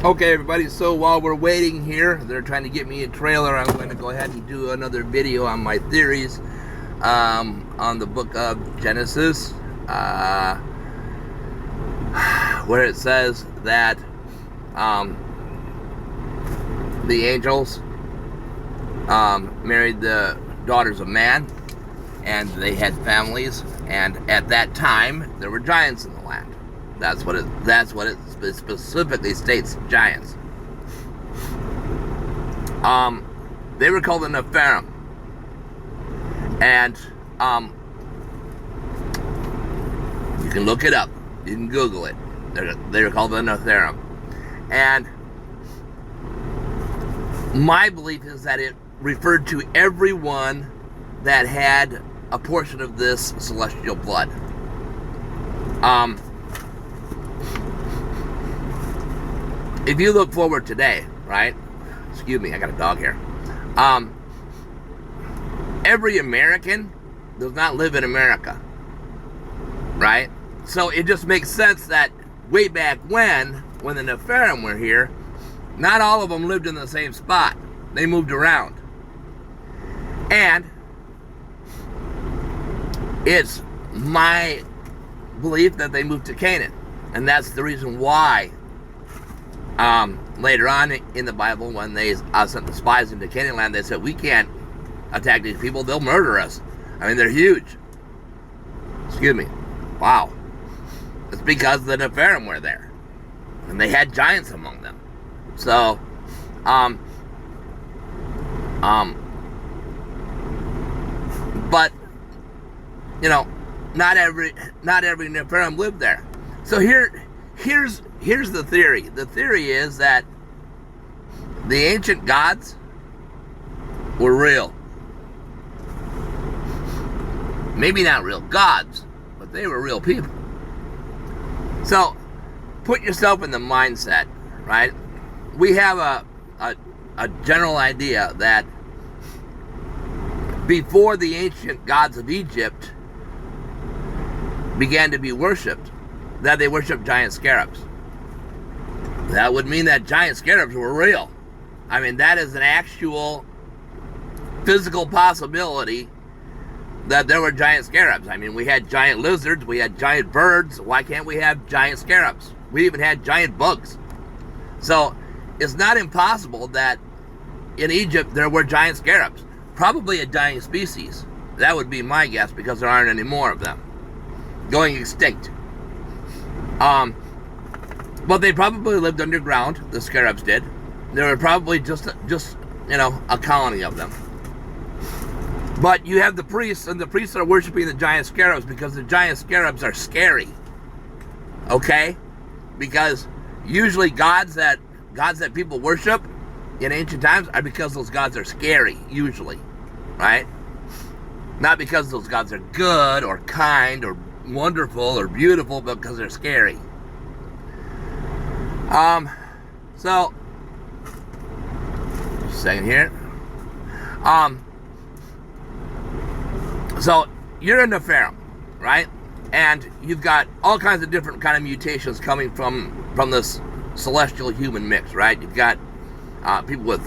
Okay, everybody, so while we're waiting here, they're trying to get me a trailer. I'm going to go ahead and do another video on my theories on the book of Genesis, where it says that the angels married the daughters of man, and they had families, and at that time, there were giants in the land. That's what it specifically states, giants. They were called the Nephilim. And you can look it up. You can Google it. They're called the Nephilim. And my belief is that it referred to everyone that had a portion of this celestial blood. If you look forward today, right? Excuse me, I got a dog here. Every American does not live in America, right? So it just makes sense that way back when the Nephilim were here, not all of them lived in the same spot. They moved around. And it's my belief that they moved to Canaan. And that's the reason why later on in the Bible, when they sent the spies into Canaan land, they said, we can't attack these people, they'll murder us. I mean, they're huge. Excuse me. Wow. It's because the Nephilim were there. And they had giants among them. So, but, you know, not every Nephilim lived there. So here's the theory. The theory is that the ancient gods were real. Maybe not real gods, but they were real people. So, put yourself in the mindset, right? We have a general idea that before the ancient gods of Egypt began to be worshipped, that they worshipped giant scarabs. That would mean that giant scarabs were real. I mean, that is an actual physical possibility that there were giant scarabs. I mean, we had giant lizards, we had giant birds. Why can't we have giant scarabs? We even had giant bugs. So, it's not impossible that in Egypt there were giant scarabs. Probably a dying species. That would be my guess, because there aren't any more of them. Going extinct. But they probably lived underground, the scarabs did. There were probably just you know, a colony of them. But you have the priests, and the priests are worshiping the giant scarabs because the giant scarabs are scary. Okay? Because usually gods that people worship in ancient times are because those gods are scary, usually. Right? Not because those gods are good or kind or wonderful or beautiful, but because they're scary. So, just a second here. So you're in the Nephilim, right? And you've got all kinds of different kind of mutations coming from this celestial human mix, right? You've got people with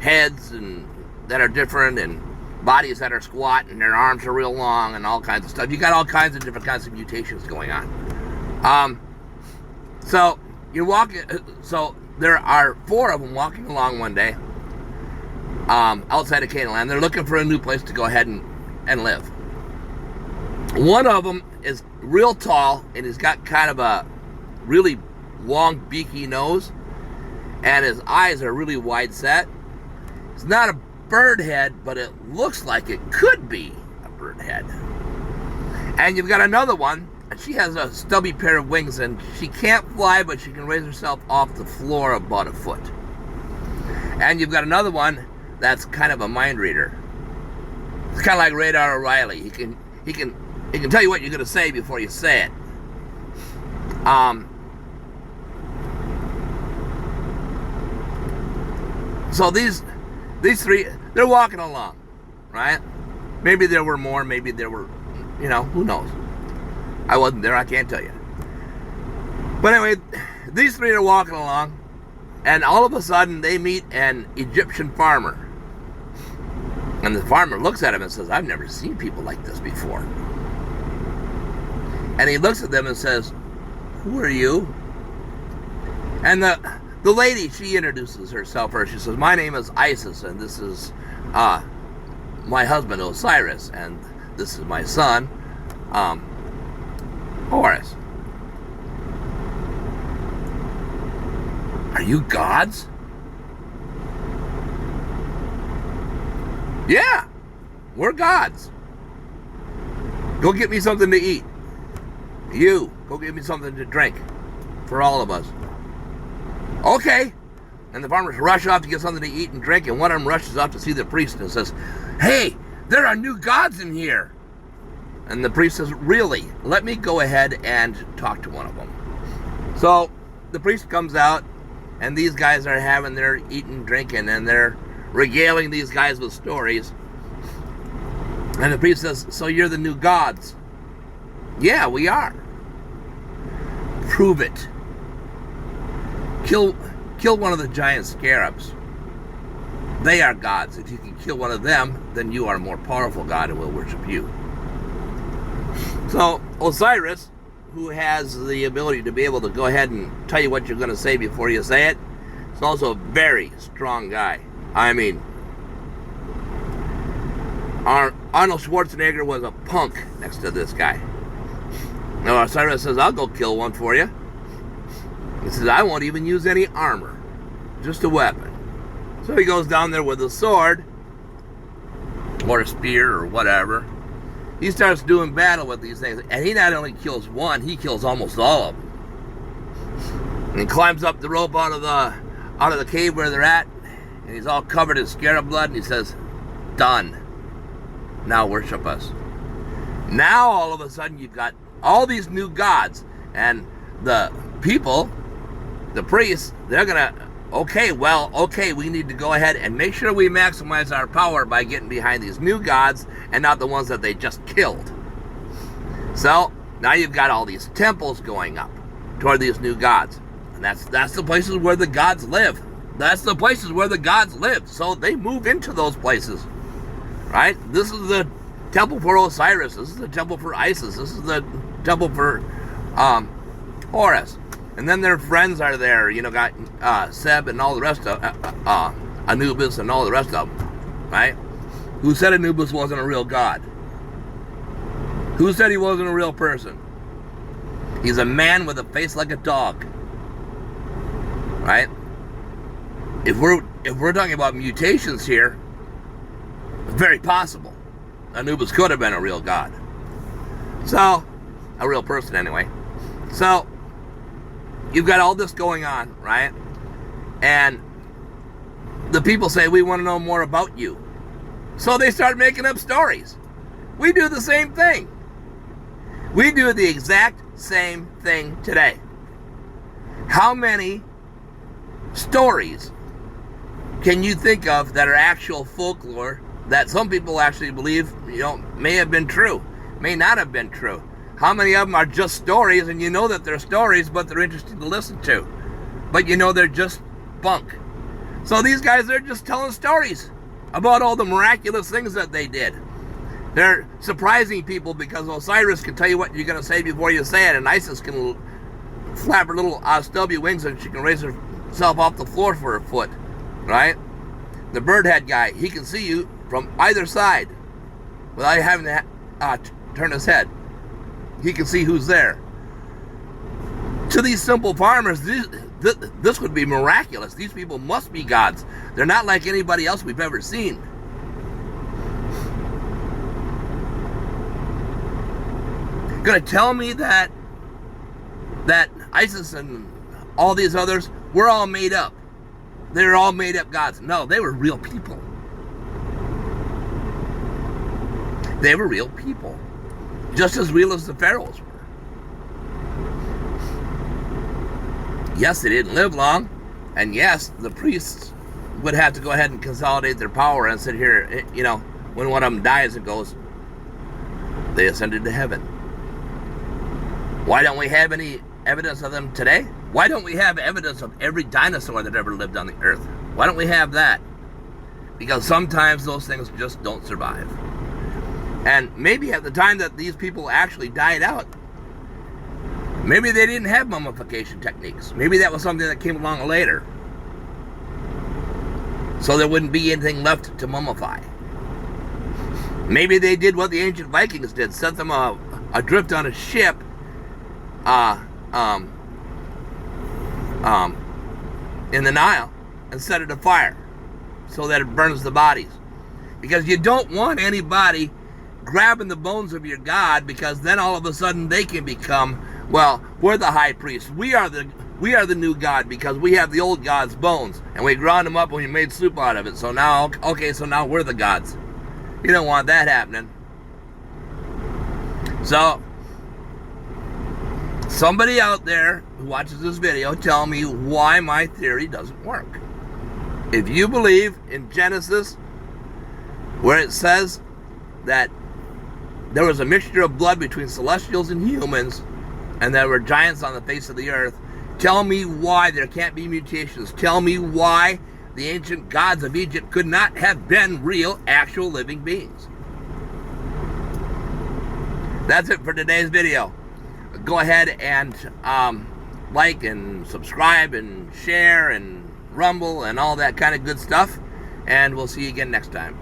heads and that are different, and bodies that are squat, and their arms are real long, and all kinds of stuff. You got all kinds of different kinds of mutations going on. So you're walking. So there are 4 of them walking along one day, outside of Canaan land. They're looking for a new place to go ahead and live. One of them is real tall, and he's got kind of a really long, beaky nose, and his eyes are really wide set. It's not a bird head, but it looks like it could be a bird head. And you've got another one, and she has a stubby pair of wings, and she can't fly, but she can raise herself off the floor about a foot. And you've got another one that's kind of a mind reader. It's kind of like Radar O'Reilly. He can tell you what you're going to say before you say it. So these 3, they're walking along, right? Maybe there were more, maybe there were, you know, who knows? I wasn't there, I can't tell you. But anyway, these three are walking along, and all of a sudden they meet an Egyptian farmer. And the farmer looks at him and says, I've never seen people like this before. And he looks at them and says, who are you? And the lady, she introduces herself first. She says, my name is Isis, and this is my husband Osiris, and this is my son Horus. Are you gods? Yeah, we're gods. Go get me something to eat. You, go get me something to drink for all of us. Okay. And the farmers rush off to get something to eat and drink, and one of them rushes off to see the priest and says, hey, there are new gods in here. And the priest says, really? Let me go ahead and talk to one of them. So the priest comes out, and these guys are having their eating, drinking, and they're regaling these guys with stories. And the priest says, so you're the new gods? Yeah, we are. Prove it. Kill one of the giant scarabs. They are gods. If you can kill one of them, then you are a more powerful god and will worship you. So Osiris, who has the ability to be able to go ahead and tell you what you're going to say before you say it, is also a very strong guy. I mean, Arnold Schwarzenegger was a punk next to this guy. Now Osiris says, I'll go kill one for you. He says, I won't even use any armor, just a weapon. So he goes down there with a sword, or a spear, or whatever. He starts doing battle with these things, and he not only kills one, he kills almost all of them. And he climbs up the rope out of the cave where they're at, and he's all covered in scarab blood, and he says, done. Now worship us. Now all of a sudden you've got all these new gods, and the people, the priests, they're gonna, okay, we need to go ahead and make sure we maximize our power by getting behind these new gods and not the ones that they just killed. So now you've got all these temples going up toward these new gods, and that's the places where the gods live. That's the places where the gods live. So they move into those places, right? This is the temple for Osiris. This is the temple for Isis. This is the temple for Horus. And then their friends are there, got Seb and all the rest of Anubis and all the rest of them, right? Who said Anubis wasn't a real god? Who said he wasn't a real person? He's a man with a face like a dog, right? If we're talking about mutations here, it's very possible Anubis could have been a real god. So, a real person anyway. So, you've got all this going on, right? And the people say, we want to know more about you. So they start making up stories. We do the same thing. We do the exact same thing today. How many stories can you think of that are actual folklore that some people actually believe, may have been true, may not have been true? How many of them are just stories, and you know that they're stories, but they're interesting to listen to, but they're just bunk? So these guys, they're just telling stories about all the miraculous things that they did. They're surprising people because Osiris can tell you what you're going to say before you say it, and Isis can flap her little stubby wings and she can raise herself off the floor for a foot, right? The bird head guy, he can see you from either side without having to turn his head. He can see who's there. To these simple farmers, this would be miraculous. These people must be gods. They're not like anybody else we've ever seen. Gonna tell me that Isis and all these others were all made up? They're all made up gods. No, they were real people. They were real people. Just as real as the pharaohs were. Yes, they didn't live long. And yes, the priests would have to go ahead and consolidate their power and sit here, when one of them dies and goes, they ascended to heaven. Why don't we have any evidence of them today? Why don't we have evidence of every dinosaur that ever lived on the earth? Why don't we have that? Because sometimes those things just don't survive. And maybe at the time that these people actually died out, maybe they didn't have mummification techniques. Maybe that was something that came along later. So there wouldn't be anything left to mummify. Maybe they did what the ancient Vikings did, set them adrift on a ship in the Nile and set it afire so that it burns the bodies. Because you don't want anybody grabbing the bones of your God, because then all of a sudden they can become, well, we're the high priest. We are the new God because we have the old God's bones and we ground them up and we made soup out of it. So now, okay, so now we're the gods. You don't want that happening. So, somebody out there who watches this video, tell me why my theory doesn't work. If you believe in Genesis, where it says that there was a mixture of blood between celestials and humans, and there were giants on the face of the earth, tell me why there can't be mutations. Tell me why the ancient gods of Egypt could not have been real, actual living beings. That's it for today's video. Go ahead and like and subscribe and share and rumble and all that kind of good stuff. And we'll see you again next time.